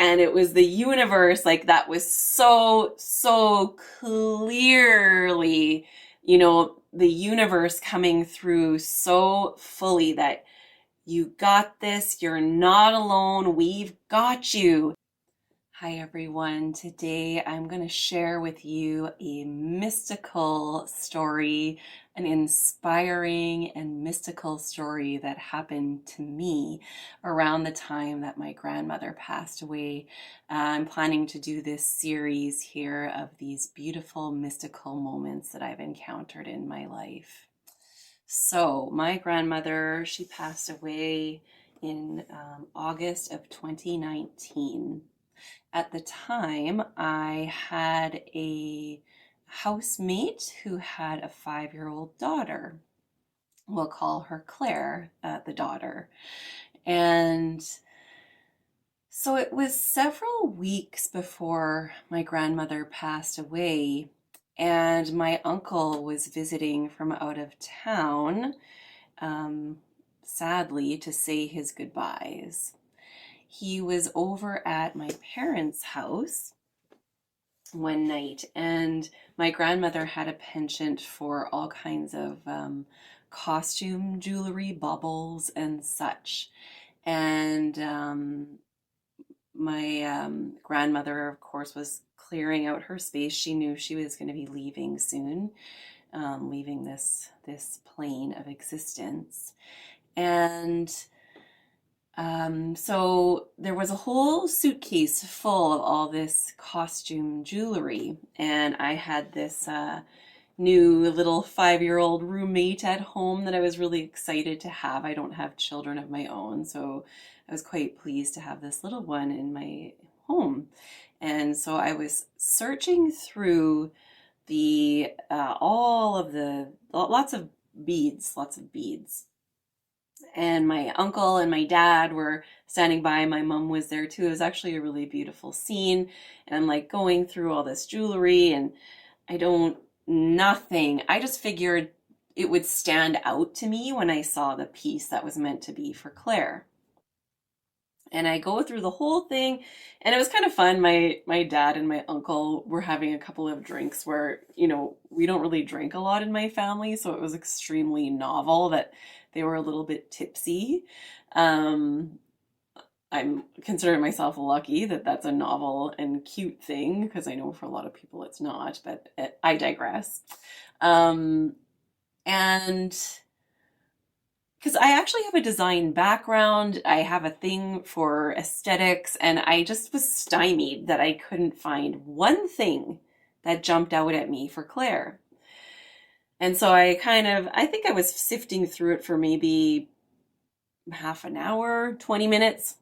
And it was the universe, like that was so clearly, the universe coming through so fully that you got this, you're not alone, we've got you. Hi everyone. Today I'm going to share with you a mystical story, an inspiring and mystical story that happened to me around the time that my grandmother passed away. I'm planning to do this series here of these beautiful mystical moments that I've encountered in my life. So my grandmother, she passed away in August of 2019. At the time, I had a housemate who had a 5-year-old daughter. We'll call her Claire, the daughter. And so it was several weeks before my grandmother passed away, and my uncle was visiting from out of town, sadly, to say his goodbyes. He was over at my parents' house one night, and my grandmother had a penchant for all kinds of costume jewelry, baubles, and such. And my grandmother, of course, was clearing out her space. She knew she was going to be leaving soon, leaving this plane of existence. And so there was a whole suitcase full of all this costume jewelry, and I had this new little 5-year-old roommate at home that I was really excited to have. I don't have children of my own, so I was quite pleased to have this little one in my home. And so I was searching through the all of the lots of beads. And my uncle and my dad were standing by. My mom was there too. It was actually a really beautiful scene. And I'm like going through all this jewelry, and nothing. I just figured it would stand out to me when I saw the piece that was meant to be for Claire. And I go through the whole thing, and it was kind of fun. My dad and my uncle were having a couple of drinks where, we don't really drink a lot in my family, so it was extremely novel that they were a little bit tipsy. Um, I'm considering myself lucky that that's a novel and cute thing, because I know for a lot of people it's not, but I digress. Um, and because I actually have a design background, I have a thing for aesthetics, and I just was stymied that I couldn't find one thing that jumped out at me for Claire. And so I think I was sifting through it for maybe half an hour, 20 minutes.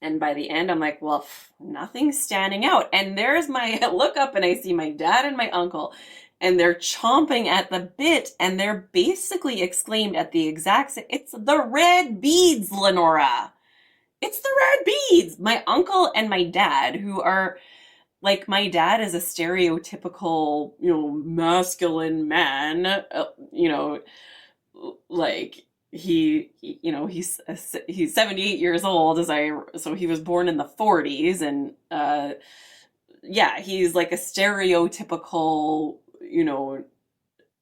And by the end, I'm like, well, nothing's standing out. And there's I look up and I see my dad and my uncle, and they're chomping at the bit, and they're basically exclaimed at the exact same, it's the red beads, Lenora. It's the red beads. My uncle and my dad, who are like, my dad is a stereotypical, masculine man, like he's 78 years old, so he was born in the 40s, and yeah, he's like a stereotypical,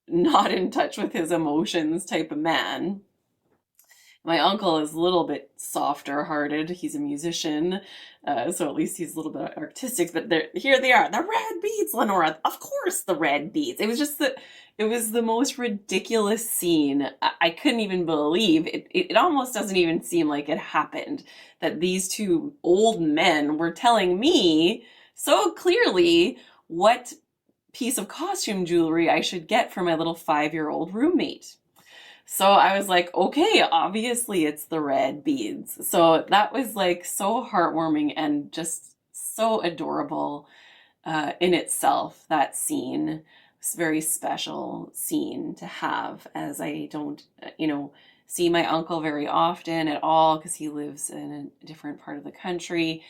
not in touch with his emotions type of man. My uncle is a little bit softer hearted. He's a musician, so at least he's a little bit artistic. But here they are, the red beads, Lenora. Of course, the red beads. It was the most ridiculous scene. I couldn't even believe it. It almost doesn't even seem like it happened, that these two old men were telling me so clearly what piece of costume jewelry I should get for my little 5-year-old roommate. So I was like, okay, obviously it's the red beads. So that was like so heartwarming and just so adorable in itself, that scene. It's a very special scene to have, as I don't, see my uncle very often at all, because he lives in a different part of the country.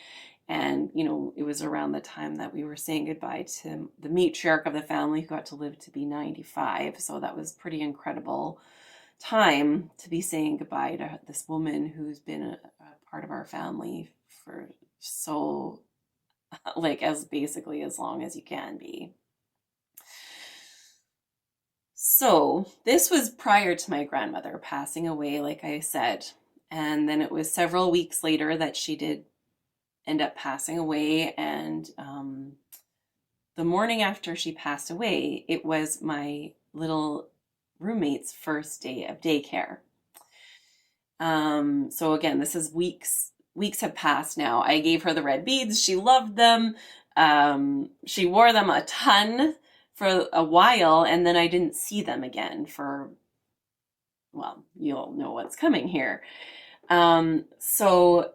And, it was around the time that we were saying goodbye to the matriarch of the family, who got to live to be 95. So that was pretty incredible time to be saying goodbye to this woman who's been a part of our family for so like as basically as long as you can be. So this was prior to my grandmother passing away, like I said. And then it was several weeks later that she did end up passing away. And the morning after she passed away, it was my little roommate's first day of daycare. So again, this is weeks have passed now. I gave her the red beads. She loved them. She wore them a ton for a while, and then I didn't see them again for, well, you'll know what's coming here. So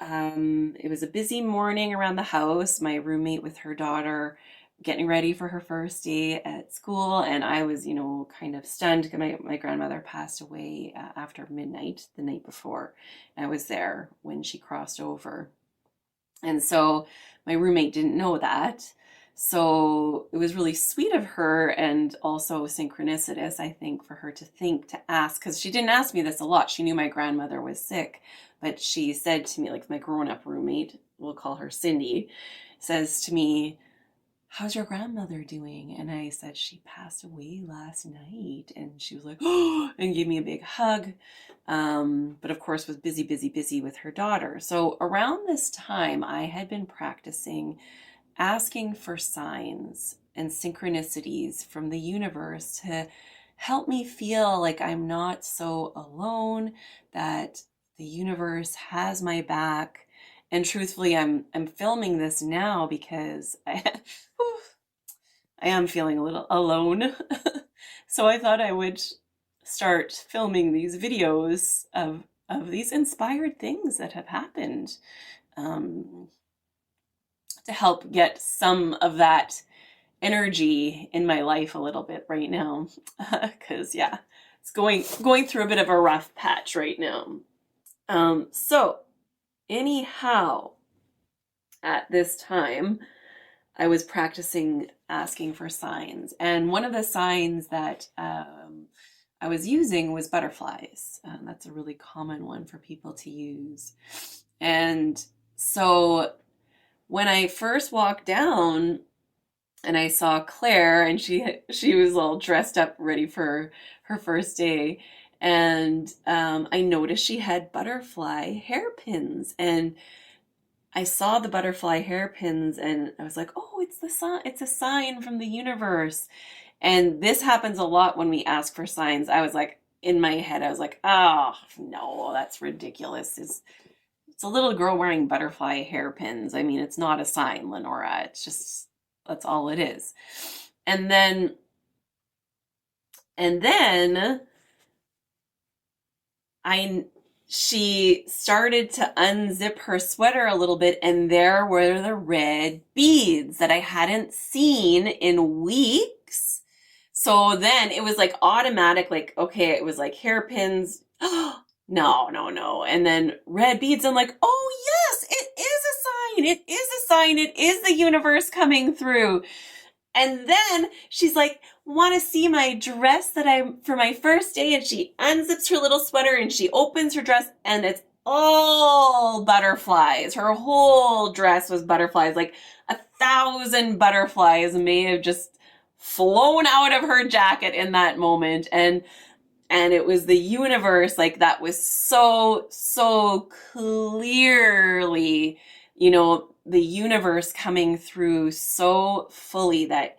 it was a busy morning around the house. My roommate with her daughter getting ready for her first day at school, and I was, kind of stunned because my grandmother passed away after midnight the night before. I was there when she crossed over. And so my roommate didn't know that. So it was really sweet of her and also synchronicitous, I think, for her to ask, because she didn't ask me this a lot. She knew my grandmother was sick, but she said to me, like my grown-up roommate, we'll call her Cindy, says to me, "How's your grandmother doing?" And I said, "She passed away last night." And she was like, "Oh," and gave me a big hug. But of course was busy with her daughter. So around this time, I had been practicing asking for signs and synchronicities from the universe to help me feel like I'm not so alone, that the universe has my back. And truthfully, I'm filming this now because I am feeling a little alone. So I thought I would start filming these videos of these inspired things that have happened, to help get some of that energy in my life a little bit right now. Because yeah, it's going through a bit of a rough patch right now. So anyhow, at this time, I was practicing asking for signs. And one of the signs that I was using was butterflies. That's a really common one for people to use. And so when I first walked down and I saw Claire, and she was all dressed up, ready for her first day, and I noticed she had butterfly hairpins, and I saw the butterfly hairpins, and I was like, "Oh, it's a sign from the universe." And this happens a lot when we ask for signs. I was like, in my head, I was like, "Oh no, that's ridiculous. It's a little girl wearing butterfly hairpins. I mean, it's not a sign, Lenora. It's just, that's all it is." And then she started to unzip her sweater a little bit, and there were the red beads that I hadn't seen in weeks. So then it was like automatic, like, okay, it was like hairpins. No. And then red beads. I'm like, oh yes, it is a sign. It is a sign. It is the universe coming through. And then she's like, "Want to see my dress that I'm for my first day?" And she unzips her little sweater and she opens her dress, and it's all butterflies. Her whole dress was butterflies. Like 1,000 butterflies may have just flown out of her jacket in that moment. And it was the universe, like, that was so clearly, the universe coming through so fully that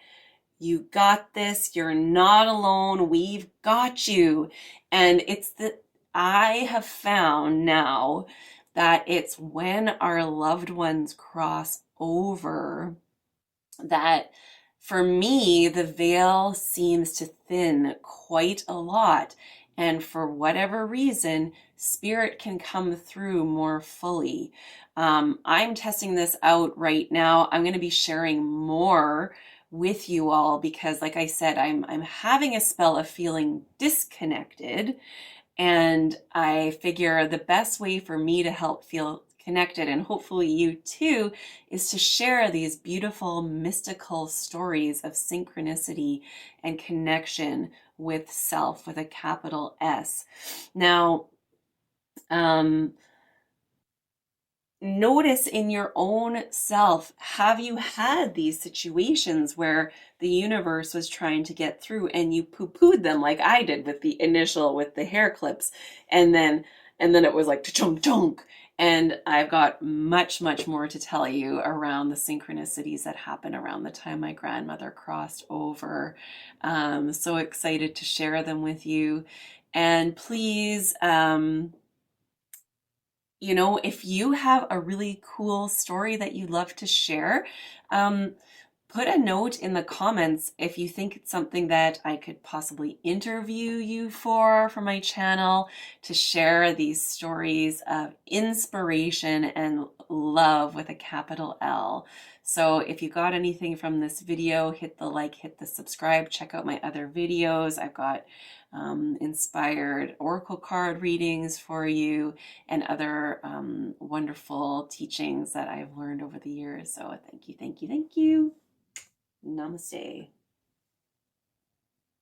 you got this, you're not alone, we've got you. And I have found now that it's when our loved ones cross over that, for me, the veil seems to thin quite a lot. And for whatever reason, spirit can come through more fully. I'm testing this out right now. I'm going to be sharing more with you all because, like I said, I'm having a spell of feeling disconnected. And I figure the best way for me to help feel connected, and hopefully you too, is to share these beautiful mystical stories of synchronicity and connection with self, with a capital S. Now, notice in your own self, have you had these situations where the universe was trying to get through and you poo-pooed them like I did with the initial, with the hair clips, and then it was like chunk chunk. And I've got much, much more to tell you around the synchronicities that happened around the time my grandmother crossed over. So excited to share them with you. And please, if you have a really cool story that you'd love to share, um, put a note in the comments if you think it's something that I could possibly interview you for my channel, to share these stories of inspiration and love with a capital L. So if you got anything from this video, hit the like, hit the subscribe, check out my other videos. I've got inspired oracle card readings for you and other wonderful teachings that I've learned over the years. So thank you, thank you, thank you. Namaste.